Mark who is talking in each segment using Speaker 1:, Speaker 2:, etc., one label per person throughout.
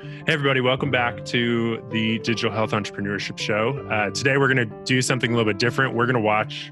Speaker 1: Hey everybody, welcome back to the Digital Health Entrepreneurship Show. Today we're going to do something a little bit different. We're going to watch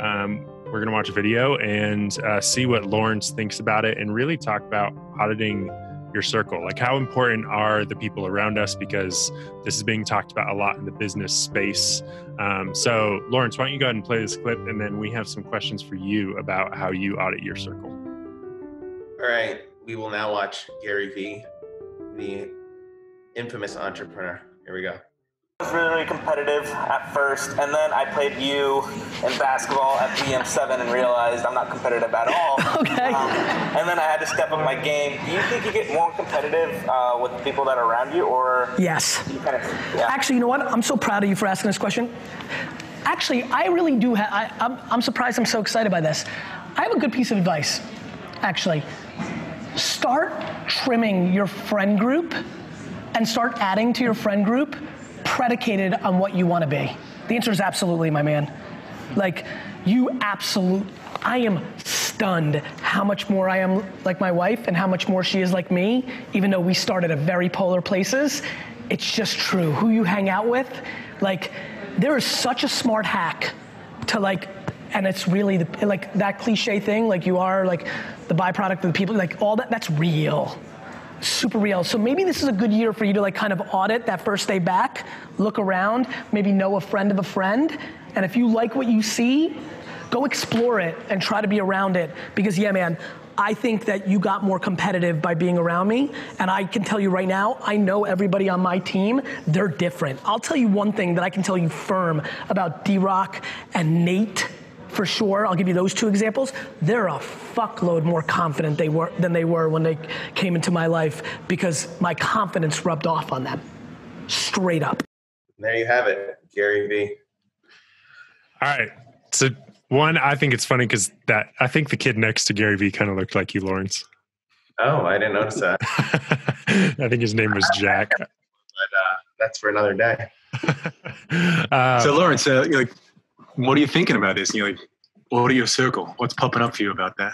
Speaker 1: a video and see what Laurence thinks about it, and really talk about auditing your circle. Like, how important are the people around us? Because this is being talked about a lot in the business space. So Laurence, why don't you go ahead and play this clip, and then we have some questions for you about how you audit your circle.
Speaker 2: All right, we will now watch Gary V, the infamous entrepreneur. Here we go.
Speaker 3: I was really competitive at first, and then I played you in basketball at BM7 and realized I'm not competitive at all.
Speaker 4: Okay.
Speaker 3: And then I had to step up my game. Do you think you get more competitive with the people that are around you, or?
Speaker 4: Yes.
Speaker 3: You kind of, yeah.
Speaker 4: Actually, you know what? I'm so proud of you for asking this question. Actually, I really do I'm surprised I'm so excited by this. I have a good piece of advice, actually. Start trimming your friend group and start adding to your friend group predicated on what you want to be. The answer is absolutely, my man. Like, I am stunned how much more I am like my wife and how much more she is like me, even though we started at very polar places. It's just true. Who you hang out with, like, there is such a smart hack to, like, and it's really like that cliche thing, like you are like the byproduct of the people, like all that, that's real. Super real. So maybe this is a good year for you to, like, kind of audit that first day back, look around, maybe know a friend of a friend, and if you like what you see, go explore it and try to be around it. Because yeah, man, I think that you got more competitive by being around me, and I can tell you right now, I know everybody on my team, they're different. I'll tell you one thing that I can tell you firm about D-Rock and Nate, for sure. I'll give you those two examples. They're a fuckload more confident than they were when they came into my life, because my confidence rubbed off on them. Straight up.
Speaker 2: There you have it, Gary V.
Speaker 1: All right. So one, I think it's funny because I think the kid next to Gary V kind of looked like you, Laurence.
Speaker 2: Oh, I didn't notice that.
Speaker 1: I think his name was Jack.
Speaker 2: But that's for another day.
Speaker 5: So Laurence, what are you thinking about this? Like, what are your circle? What's popping up for you about that?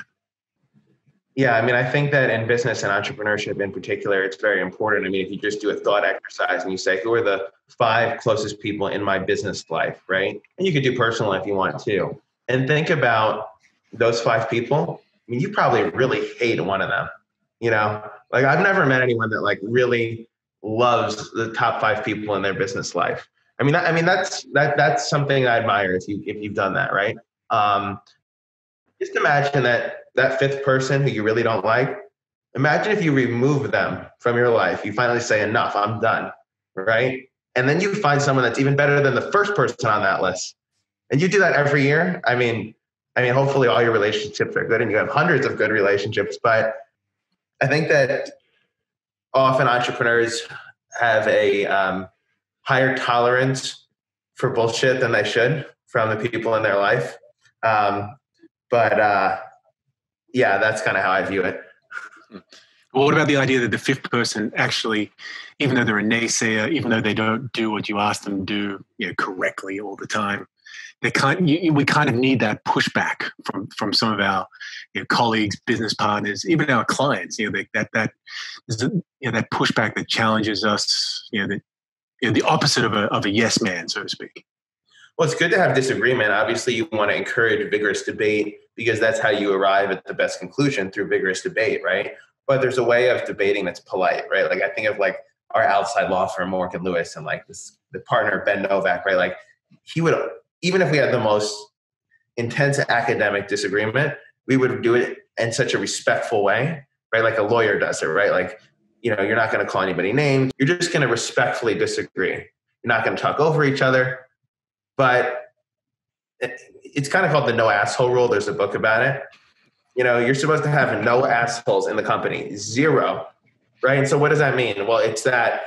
Speaker 2: Yeah, I mean, I think that in business and entrepreneurship in particular, it's very important. I mean, if you just do a thought exercise and you say, who are the 5 closest people in my business life, right? And you could do personal if you want to. And think about those 5 people. I mean, you probably really hate one of them. You know, like, I've never met anyone that, like, really loves the top 5 people in their business life. I mean, that's something I admire if you've done that, right? Just imagine that 5th person who you really don't like. Imagine if you remove them from your life. You finally say, enough, I'm done, right? And then you find someone that's even better than the first person on that list, and you do that every year. I mean, hopefully all your relationships are good and you have hundreds of good relationships. But I think that often entrepreneurs have a higher tolerance for bullshit than they should from the people in their life. Yeah, that's kind of how I view it.
Speaker 5: Well, what about the idea that the 5th person actually, even though they're a naysayer, even though they don't do what you ask them to do, correctly all the time, we kind of need that pushback from some of our colleagues, business partners, even our clients. That pushback that challenges us. The opposite of a yes man, so to speak.
Speaker 2: Well, it's good to have disagreement. Obviously, you want to encourage vigorous debate, because that's how you arrive at the best conclusion, through vigorous debate, right? But there's a way of debating that's polite, right? Like, I think of, like, our outside law firm, Morgan Lewis, and, like, the partner, Ben Novak, right? Like, he would, even if we had the most intense academic disagreement, we would do it in such a respectful way, right? Like a lawyer does it, right? Like, you're not going to call anybody names. You're just going to respectfully disagree. You're not going to talk over each other. But it's kind of called the no asshole rule. There's a book about it. You're supposed to have no assholes in the company, 0, right? And so what does that mean? Well, it's that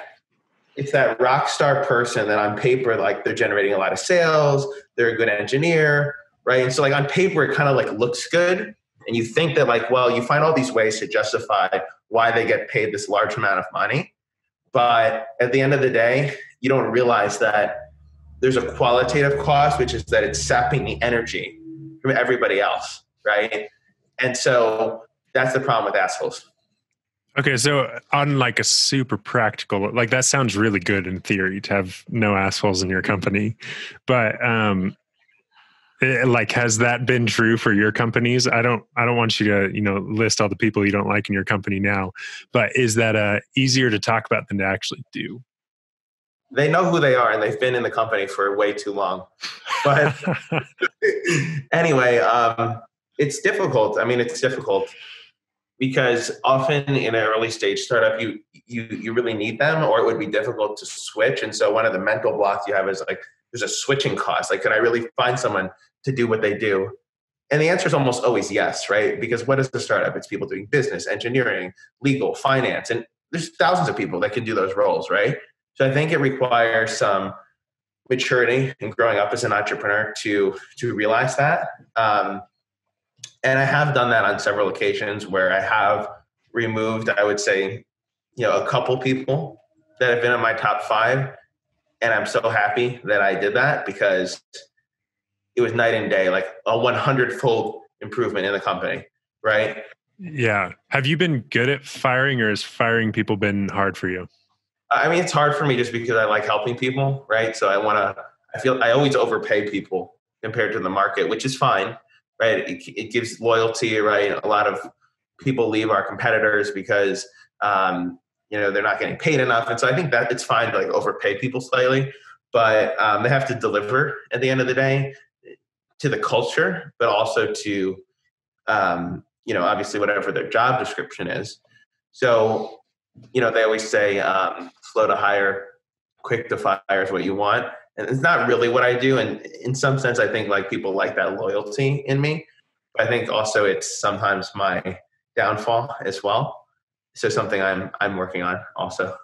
Speaker 2: rock star person that on paper, like, they're generating a lot of sales, they're a good engineer, right? And so, like, on paper, it kind of, like, looks good. And you think that, like, well, you find all these ways to justify why they get paid this large amount of money. But at the end of the day, you don't realize that there's a qualitative cost, which is that it's sapping the energy from everybody else, right? And so that's the problem with assholes.
Speaker 1: Okay, so on like a super practical, like that sounds really good in theory to have no assholes in your company, but like, has that been true for your companies? I don't want you to, list all the people you don't like in your company now, but is that easier to talk about than to actually do?
Speaker 2: They know who they are and they've been in the company for way too long. But anyway, it's difficult. I mean, it's difficult because often in an early stage startup, you really need them, or it would be difficult to switch. And so one of the mental blocks you have is like, there's a switching cost. Like, can I really find someone to do what they do? And the answer is almost always yes, right? Because what is the startup? It's people doing business, engineering, legal, finance, and there's thousands of people that can do those roles, right? So I think it requires some maturity and growing up as an entrepreneur to realize that. And I have done that on several occasions where I have removed, I would say, a couple people that have been in my top 5. And I'm so happy that I did that because it was night and day, like a 100-fold improvement in the company, right?
Speaker 1: Yeah. Have you been good at firing, or has firing people been hard for you?
Speaker 2: I mean, it's hard for me just because I like helping people, right? So I feel I always overpay people compared to the market, which is fine, right? It gives loyalty, right? A lot of people leave our competitors because, they're not getting paid enough. And so I think that it's fine to like overpay people slightly, but they have to deliver at the end of the day to the culture, but also to, obviously whatever their job description is. So, they always say slow to hire, quick to fire is what you want. And it's not really what I do. And in some sense, I think like people like that loyalty in me. But I think also it's sometimes my downfall as well. So something I'm working on also.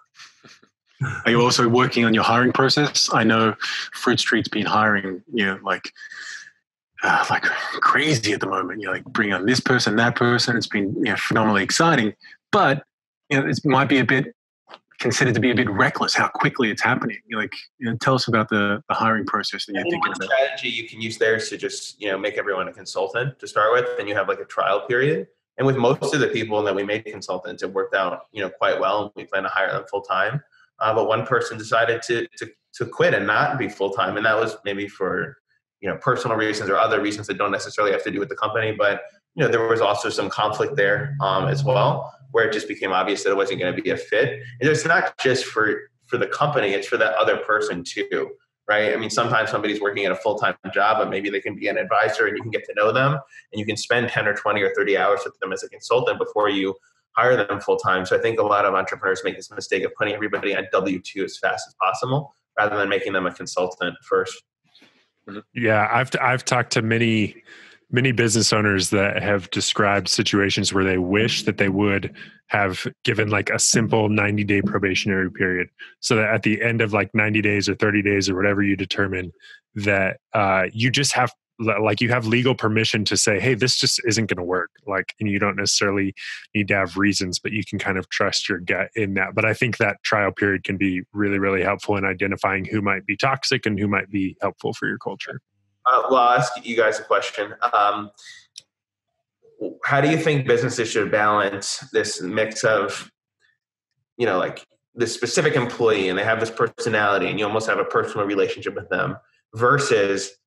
Speaker 5: Are you also working on your hiring process? I know Fruit Street's been hiring, like crazy at the moment. Like bring on this person, that person. It's been phenomenally exciting, but it might be considered to be a bit reckless how quickly it's happening. Tell us about the hiring process that you're thinking about.
Speaker 2: Strategy you can use there is to just make everyone a consultant to start with, and you have like a trial period. And with most of the people that we made consultants, it worked out quite well, and we plan to hire them full time. But one person decided to quit and not be full time, and that was maybe for personal reasons or other reasons that don't necessarily have to do with the company. But there was also some conflict there as well, where it just became obvious that it wasn't going to be a fit. And it's not just for the company, it's for that other person too, right? I mean, sometimes somebody's working at a full-time job, but maybe they can be an advisor and you can get to know them and you can spend 10 or 20 or 30 hours with them as a consultant before you hire them full-time. So I think a lot of entrepreneurs make this mistake of putting everybody on W-2 as fast as possible rather than making them a consultant first.
Speaker 1: Yeah, I've talked to many business owners that have described situations where they wish that they would have given like a simple 90-day probationary period, so that at the end of like 90 days or 30 days or whatever you determine, that you just have like you have legal permission to say, hey, this just isn't going to work. Like, and you don't necessarily need to have reasons, but you can kind of trust your gut in that. But I think that trial period can be really, really helpful in identifying who might be toxic and who might be helpful for your culture.
Speaker 2: Well, I'll ask you guys a question. How do you think businesses should balance this mix of, like this specific employee and they have this personality and you almost have a personal relationship with them versus,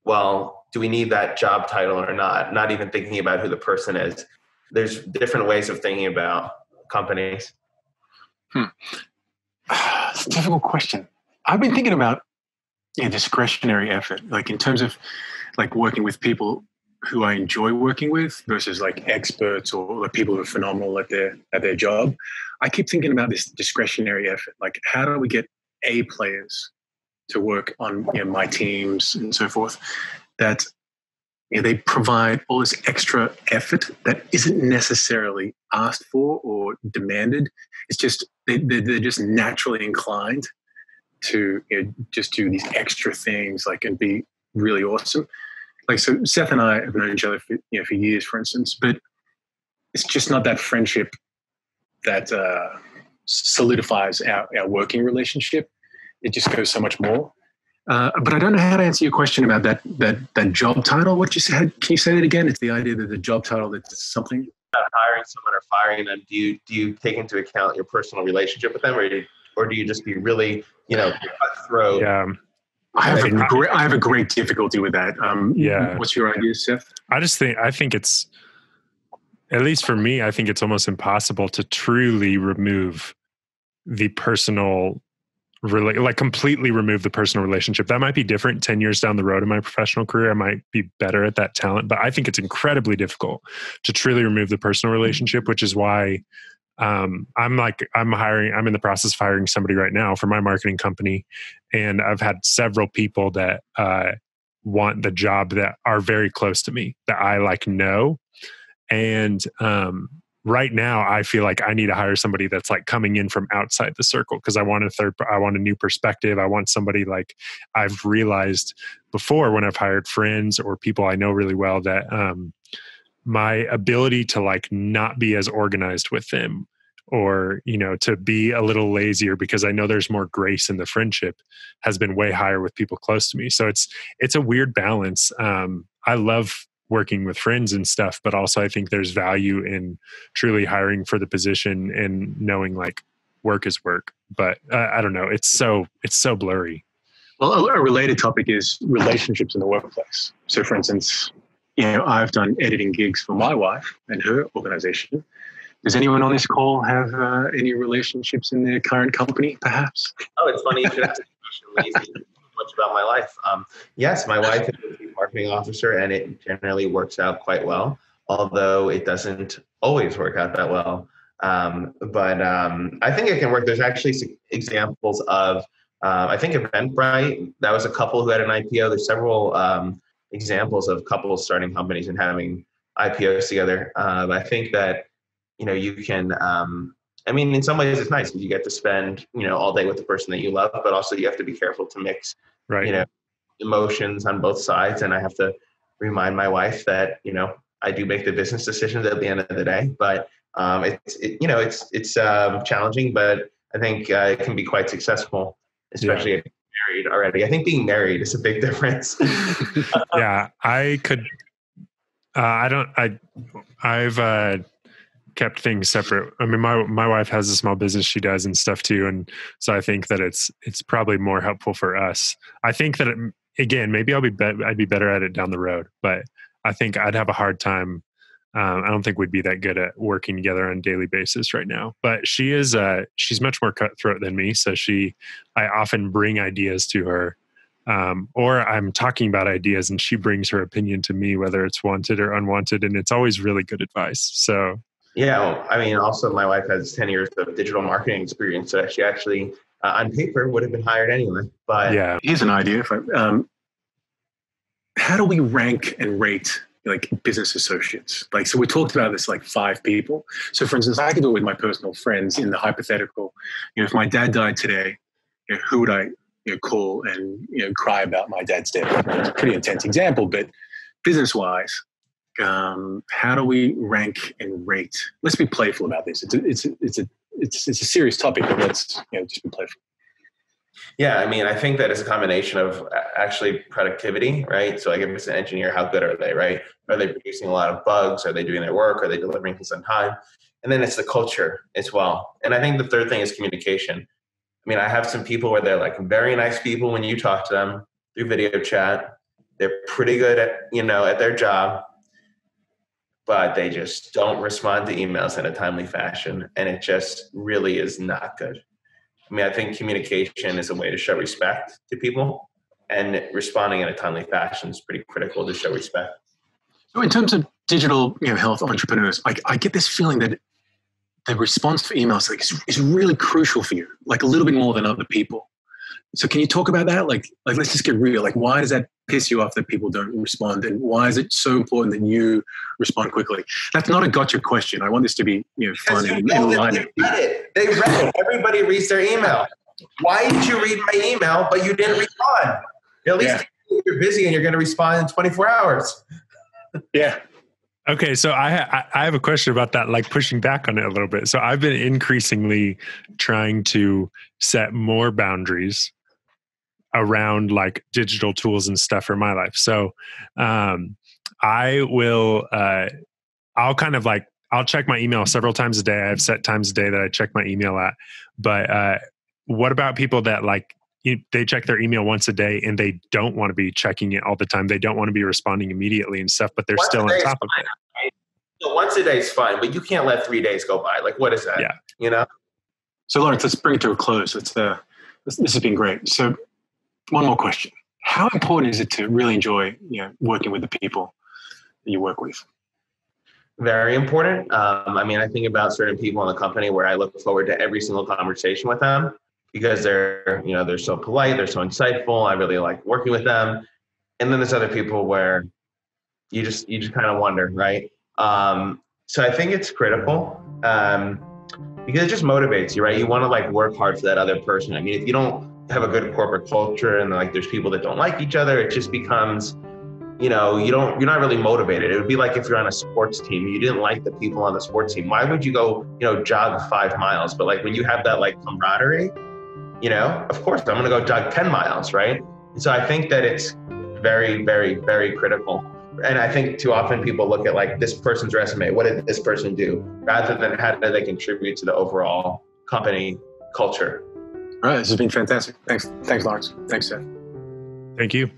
Speaker 2: well, do we need that job title or not? Not even thinking about who the person is. There's different ways of thinking about companies.
Speaker 5: It's a difficult question. I've been thinking about discretionary effort, like in terms of like working with people who I enjoy working with versus like experts or like people who are phenomenal at their job. I keep thinking about this discretionary effort. Like, how do we get A players to work on my teams and so forth, that they provide all this extra effort that isn't necessarily asked for or demanded. It's just they're just naturally inclined to just do these extra things, like, and be really awesome. Like, so Seth and I have known each other for years, for instance, but it's just not that friendship that solidifies our working relationship. It just goes so much more. But I don't know how to answer your question about that job title. What you said? Can you say that again? It's the idea that the job title, that's something.
Speaker 2: about hiring someone or firing them, do you take into account your personal relationship with them, or do you just be really, cutthroat?
Speaker 1: Yeah.
Speaker 5: I have a great difficulty with that.
Speaker 1: Yeah.
Speaker 5: What's your idea, Seth?
Speaker 1: I think it's, at least for me, I think it's almost impossible to truly remove the personal, completely remove the personal relationship. That might be different 10 years down the road in my professional career. I might be better at that talent, but I think it's incredibly difficult to truly remove the personal relationship, which is why I'm in the process of hiring somebody right now for my marketing company. And I've had several people that want the job that are very close to me, that I know. And right now I feel like I need to hire somebody that's coming in from outside the circle, because I want a new perspective. I want somebody I've realized before when I've hired friends or people I know really well, that my ability to not be as organized with them, or to be a little lazier because I know there's more grace in the friendship, has been way higher with people close to me. So it's a weird balance. I love working with friends and stuff, but also I think there's value in truly hiring for the position and knowing work is work. But I don't know. It's so blurry.
Speaker 5: Well, a related topic is relationships in the workplace. So for instance, I've done editing gigs for my wife and her organization. Does anyone on this call have any relationships in their current company, perhaps?
Speaker 2: Oh, it's funny you should ask that question. Much about my life. Yes, my wife is a chief marketing officer, and it generally works out quite well, although it doesn't always work out that well. But I think it can work. There's actually examples of, I think Eventbrite, that was a couple who had an IPO. There's several examples of couples starting companies and having IPOs together. I think that, you can, in some ways it's nice because you get to spend, all day with the person that you love, but also you have to be careful to mix,
Speaker 1: right,
Speaker 2: emotions on both sides. And I have to remind my wife that, I do make the business decisions at the end of the day, but it's challenging, but I think it can be quite successful, especially if you're married already. I think being married is a big difference.
Speaker 1: Yeah, I could, I've kept things separate. I mean, my wife has a small business she does and stuff too. And so I think that it's probably more helpful for us. I think that again, maybe I'd be better at it down the road, but I think I'd have a hard time. I don't think we'd be that good at working together on a daily basis right now, but she's much more cutthroat than me. So I often bring ideas to her, or I'm talking about ideas and she brings her opinion to me, whether it's wanted or unwanted. And it's always really good advice. So
Speaker 2: yeah, also my wife has 10 years of digital marketing experience, so she actually, on paper, would have been hired anyway. But
Speaker 5: yeah, here's an idea. How do we rank and rate business associates? So we talked about this 5 people. So for instance, I could do it with my personal friends in the hypothetical. If my dad died today, who would I call and cry about my dad's death? It's a pretty intense example, but business-wise, how do we rank and rate? Let's be playful about this. It's a serious topic, but let's just be playful.
Speaker 2: Yeah, I think that it's a combination of actually productivity, right? So if it's an engineer, how good are they, right? Are they producing a lot of bugs? Are they doing their work? Are they delivering things on time? And then it's the culture as well. And I think the third thing is communication. I have some people where they're very nice people when you talk to them through video chat. They're pretty good at their job, but they just don't respond to emails in a timely fashion. And it just really is not good. I think communication is a way to show respect to people, and responding in a timely fashion is pretty critical to show respect.
Speaker 5: So in terms of digital health entrepreneurs, I get this feeling that the response for emails is really crucial for you, a little bit more than other people. So can you talk about that? Let's just get real. Why does that piss you off that people don't respond? And why is it so important that you respond quickly? That's not a gotcha question. I want this to be fun and enlightening.
Speaker 2: They read it. Everybody reads their email. Why did you read my email, but you didn't respond? At least you're busy and you're going to respond in 24 hours.
Speaker 5: Yeah.
Speaker 1: Okay, so I have a question about that, pushing back on it a little bit. So I've been increasingly trying to set more boundaries around digital tools and stuff for my life. So I will, I'll kind of I'll check my email several times a day. I have set times a day that I check my email at. But what about people that like, they check their email once a day and they don't want to be checking it all the time. They don't want to be responding immediately and stuff, but they're still on top of it.
Speaker 2: Right? So once a day is fine, but you can't let 3 days go by. Like, what is that?
Speaker 1: Yeah.
Speaker 2: You know?
Speaker 5: So Laurence, let's bring it to a close. This has been great. So one more question. How important is it to really enjoy, working with the people that you work with?
Speaker 2: Very important. I mean, I think about certain people in the company where I look forward to every single conversation with them because they're so polite, they're so insightful. I really like working with them. And then there's other people where you just kind of wonder, right? So I think it's critical because it just motivates you, right? You want to like work hard for that other person. I mean, if you don't have a good corporate culture and like there's people that don't like each other, it just becomes, you're not really motivated. It would be like if you're on a sports team, you didn't like the people on the sports team. Why would you go, jog 5 miles? But like when you have that like camaraderie, of course I'm going to go jog 10 miles, right? And so I think that it's very, very, very critical. And I think too often people look at like this person's resume. What did this person do? Rather than how did they contribute to the overall company culture?
Speaker 5: All right. This has been fantastic. Thanks, Laurence. Thanks, Seth.
Speaker 1: Thank you.